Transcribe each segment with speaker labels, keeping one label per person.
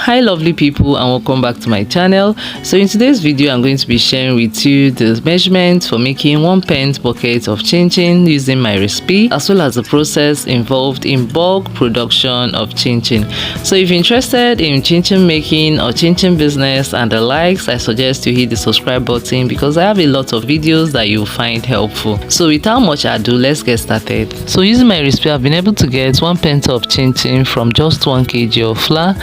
Speaker 1: Hi lovely people, and welcome back to my channel. So in today's video I'm going to be sharing with you the measurements for making 1 pint bucket of chinchin using my recipe, as well as the process involved in bulk production of chinchin. So if you're interested in chinchin making or chinchin business and the likes, I suggest you hit the subscribe button because I have a lot of videos that you'll find helpful. So without much ado, let's get started. So using my recipe, I've been able to get 1 pint of chinchin from just 1 kg of flour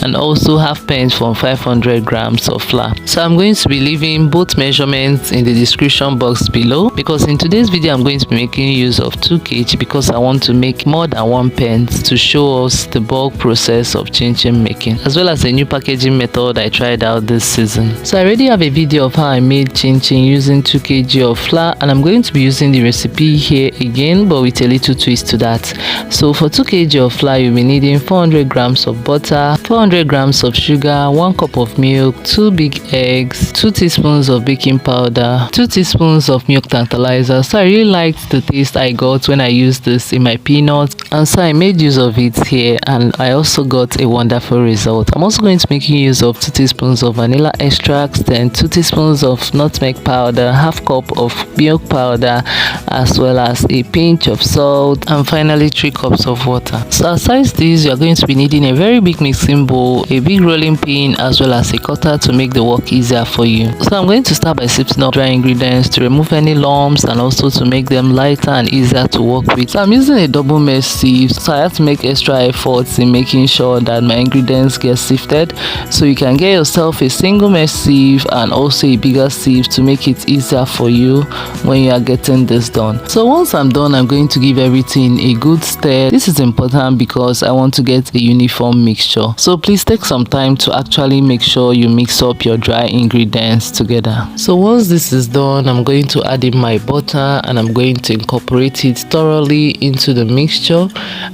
Speaker 1: and also half pint from 500 grams of flour. So I'm going to be leaving both measurements in the description box below, because in today's video I'm going to be making use of 2 kg because I want to make more than 1 pint to show us the bulk process of chinchin making, as well as a new packaging method I tried out this season. So I already have a video of how I made chinchin using 2 kg of flour, and I'm going to be using the recipe here again but with a little twist to that. So for 2 kg of flour you'll be needing 400 grams of butter, 400 grams of sugar, 1 cup of milk, 2 big eggs, 2 teaspoons of baking powder, 2 teaspoons of milk tantalizer. So I really liked the taste I got when I used this in my peanuts, and so I made use of it here and I also got a wonderful result. I'm also going to make use of 2 teaspoons of vanilla extract, then 2 teaspoons of nutmeg powder, half cup of milk powder, as well as a pinch of salt, and finally 3 cups of water. So aside this, you are going to be needing a very big mixing bowl, a big rolling pin, as well as a cutter to make the work easier for you. So I'm going to start by sifting up dry ingredients to remove any lumps and also to make them lighter and easier to work with. So I'm using a double mesh sieve, so I have to make extra efforts in making sure that my ingredients get sifted. So you can get yourself a single mesh sieve and also a bigger sieve to make it easier for you when you are getting this done. So once I'm done, I'm going to give everything a good stir. This is important because I want to get a uniform mixture. So please take some time to actually make sure you mix up your dry ingredients together. So once this is done, I'm going to add in my butter and I'm going to incorporate it thoroughly into the mixture.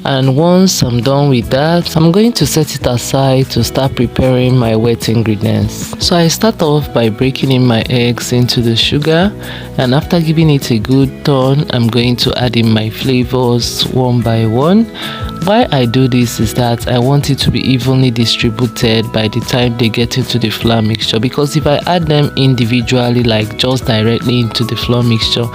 Speaker 1: And once I'm done with that, I'm going to set it aside to start preparing my wet ingredients. So I start off by breaking in my eggs into the sugar, and after giving it a good turn, I'm going to add in my flavors one by one. Why I do this is that I want it to be evenly distributed by the time they get into the flour mixture, because if I add them individually, like just directly into the flour mixture,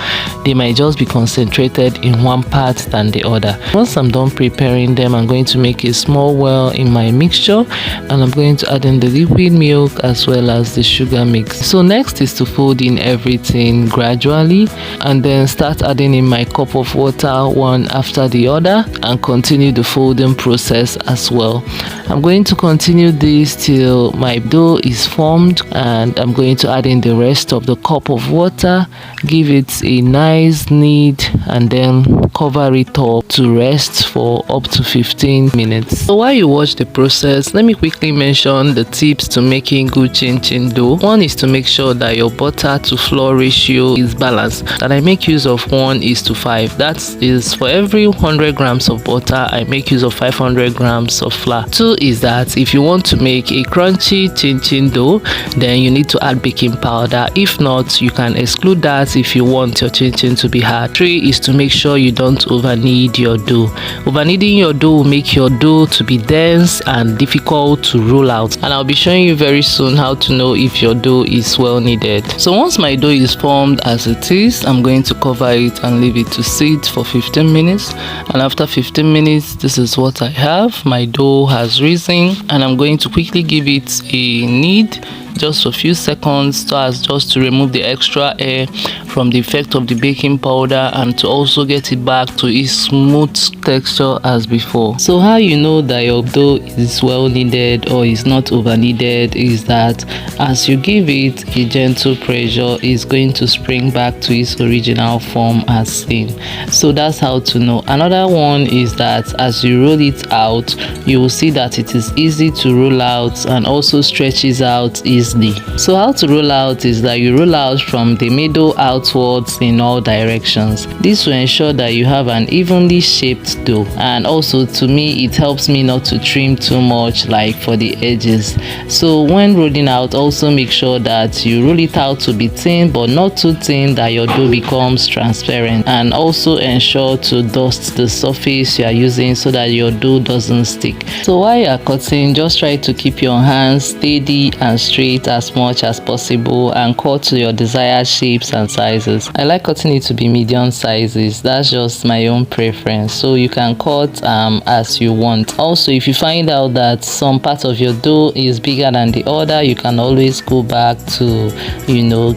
Speaker 1: they might just be concentrated in one part than the other. Once I'm done preparing them, I'm going to make a small well in my mixture and I'm going to add in the liquid milk as well as the sugar mix. So next is to fold in everything gradually and then start adding in my cup of water one after the other and continue the folding process as well. I'm going to continue this till my dough is formed, and I'm going to add in the rest of the cup of water, give it a nice knead, and then cover it up to rest for up to 15 minutes. So while you watch the process, let me quickly mention the tips to making good chinchin dough. One is to make sure that your butter to flour ratio is balanced, and I make use of 1:5. That is, for every 100 grams of butter I make use of 500 grams of flour. 2 is that if you want to make a crunchy chinchin dough, then you need to add baking powder. If not, you can exclude that if you want your chinchin to be hard. 3 is to make sure you don't over knead your dough. Over kneading your dough will make your dough to be dense and difficult to roll out, and I'll be showing you very soon how to know if your dough is well kneaded. So once my dough is formed as it is, I'm going to cover it and leave it to sit for 15 minutes, and after 15 minutes, this is what I have. My dough has risen and I'm going to quickly give it a knead just a few seconds, so as just to remove the extra air from the effect of the baking powder and to also get it back to its smooth texture as before. So how you know that your dough is well kneaded or is not over kneaded is that as you give it a gentle pressure, it's going to spring back to its original form as seen. So that's how to know. Another one is that as you roll it out, you will see that it is easy to roll out and also stretches out easily easily. So how to roll out is that you roll out from the middle outwards in all directions. This will ensure that you have an evenly shaped dough, and also to me it helps me not to trim too much like for the edges. So when rolling out, also make sure that you roll it out to be thin but not too thin that your dough becomes transparent, and also ensure to dust the surface you are using so that your dough doesn't stick. So while you are cutting, just try to keep your hands steady and straight as much as possible and cut to your desired shapes and sizes. I like cutting it to be medium sizes. That's just my own preference, so you can cut as you want. Also, if you find out that some part of your dough is bigger than the other, you can always go back to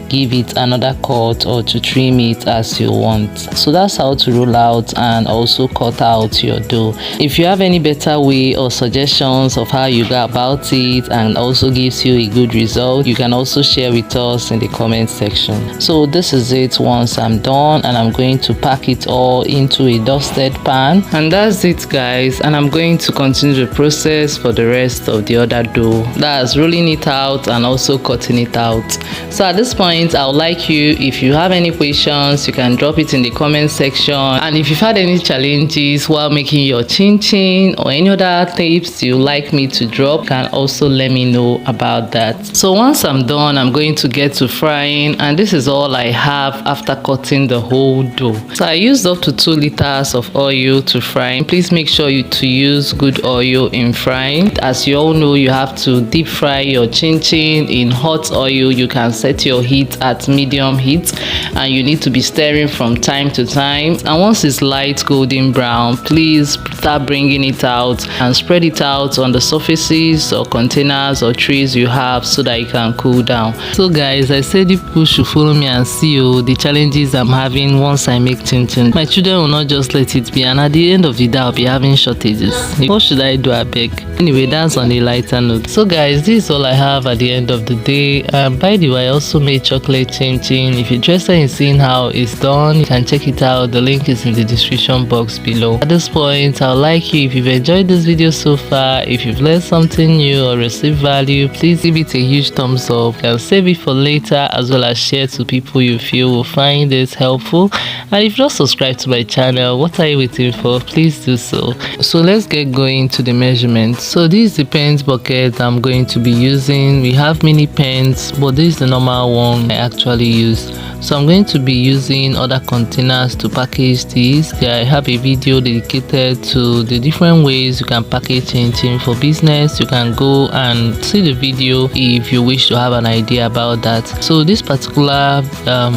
Speaker 1: give it another cut or to trim it as you want. So that's how to roll out and also cut out your dough. If you have any better way or suggestions of how you go about it and also gives you a good result, you can also share with us in the comment section. So this is it once I'm done, and I'm going to pack it all into a dusted pan, and that's it guys. And I'm going to continue the process for the rest of the other dough, that's rolling it out and also cutting it out. So at this point, I would like you, if you have any questions, you can drop it in the comment section, and if you've had any challenges while making your chinchin or any other tips you like me to drop, you can also let me know about that. So once I'm done, I'm going to get to frying, and this is all I have after cutting the whole dough. So I used up to 2 liters of oil to fry. Please make sure to use good oil in frying. As you all know, you have to deep fry your chinchin in hot oil. You can set your heat at medium heat, and you need to be stirring from time to time. And once it's light golden brown, please start bringing it out and spread it out on the surfaces or containers or trays you have so that it can cool down. So guys, I said you people should follow me and see the challenges I'm having once I make chinchin. My children will not just let it be, and at the end of the day I'll be having shortages. What should I do, I beg? Anyway, that's on a lighter note. So guys, this is all I have at the end of the day. By the way, I also made chocolate chinchin. If you're interested in seeing how it's done, you can check it out. The link is in the description box below. At this point, I would like you, if you've enjoyed this video so far, if you've learned something new or received value, please give it a huge thumbs up and save it for later, as well as share to people you feel will find this helpful. And if you're not subscribed to my channel, what are you waiting for? Please do so. So let's get going to the measurements. So this is the pens bucket I'm going to be using. We have mini pens, but this is the normal one I actually use. So I'm going to be using other containers to package these. I have a video dedicated to the different ways you can package chinchin for business. You can go and see the video if you wish to have an idea about that. So this particular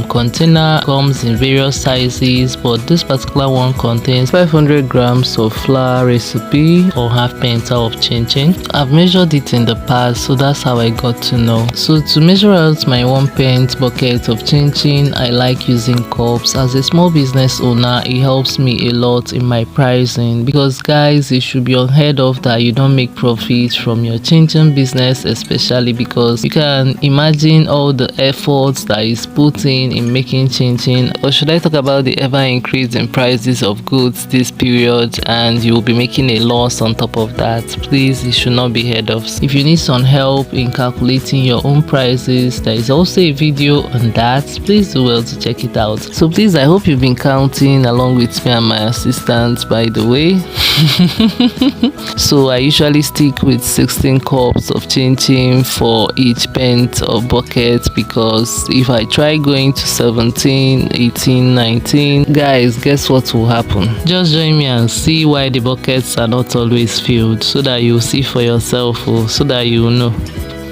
Speaker 1: container comes in various sizes, but this particular one contains 500 grams of flour recipe or half penta of chinchin. I've measured it in the past, so that's how I got to know. So to measure out my 1 pint bucket of chinchin, I like using cups. As a small business owner, it helps me a lot in my pricing, because guys, it should be unheard of that you don't make profits from your chinchin business, especially because you can imagine all the efforts that is put in making chinchin. Or should I talk about the ever increasing prices of goods this period, and you will be making a loss on top of that? Please, it should not be heard of. If you need some help in calculating your own prices, there is also a video on that. Please do well to check it out. So please, I hope you've been counting along with me and my assistant, by the way. So I usually stick with 16 cups of chinchin for each pint of bucket, because if I try going to 17, 18, 19, guys, guess what will happen? Just join me and see why the buckets are not always filled, so that you'll see for yourself, so that you know.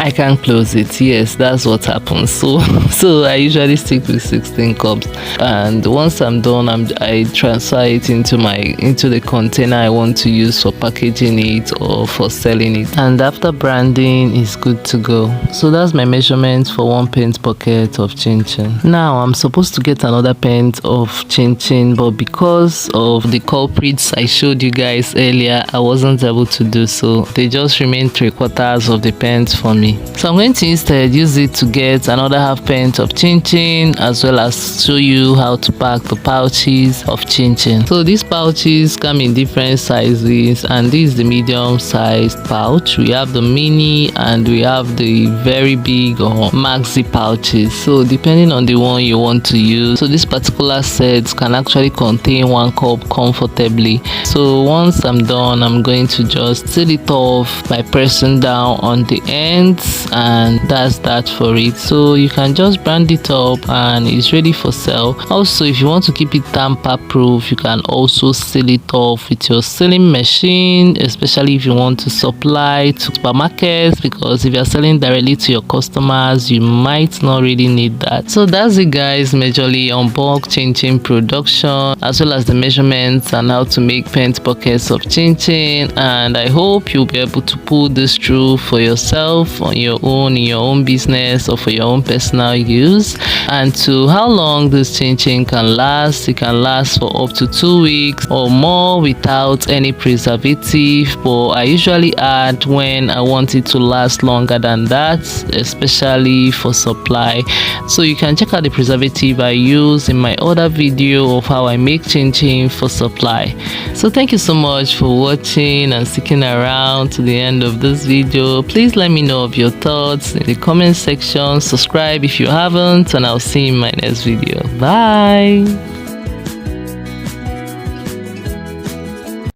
Speaker 1: I can close it. Yes, that's what happens. So I usually stick with 16 cups, and once I'm done, I transfer it into the container I want to use for packaging it or for selling it, and after branding is good to go. So that's my measurement for 1 pint bucket of chinchin. Now I'm supposed to get another pint of chinchin, but because of the culprits I showed you guys earlier, I wasn't able to do so. They just remained 3/4 of the pint for me. easily. So I'm going to instead use it to get another half pint of chinchin, as well as show you how to pack the pouches of chinchin. So these pouches come in different sizes, and this is the medium sized pouch. We have the mini and we have the very big or maxi pouches, so depending on the one you want to use. So this particular set can actually contain 1 cup comfortably. So once I'm done, I'm going to just seal it off by pressing down on the ends, and that's that for it. So you can just brand it up and it's ready for sale. Also, if you want to keep it tamper proof, you can also seal it off with your sealing machine, especially if you want to supply to supermarkets, because if you're selling directly to your customers, you might not really need that. So that's it guys, majorly on bulk chinchin production, as well as the measurements and how to make pent buckets of chinchin. And I hope you'll be able to pull this through for yourself on your own, in your own business, or for your own personal use. And to how long this chinchin can last, it can last for up to 2 weeks or more without any preservative, but I usually add when I want it to last longer than that, especially for supply. So you can check out the preservative I use in my other video of how I make chinchin for supply. So thank you so much for watching and sticking around to the end of this video. Please let me know of your thoughts in the comment section. Subscribe if you haven't, and I'll see you in my next video. Bye.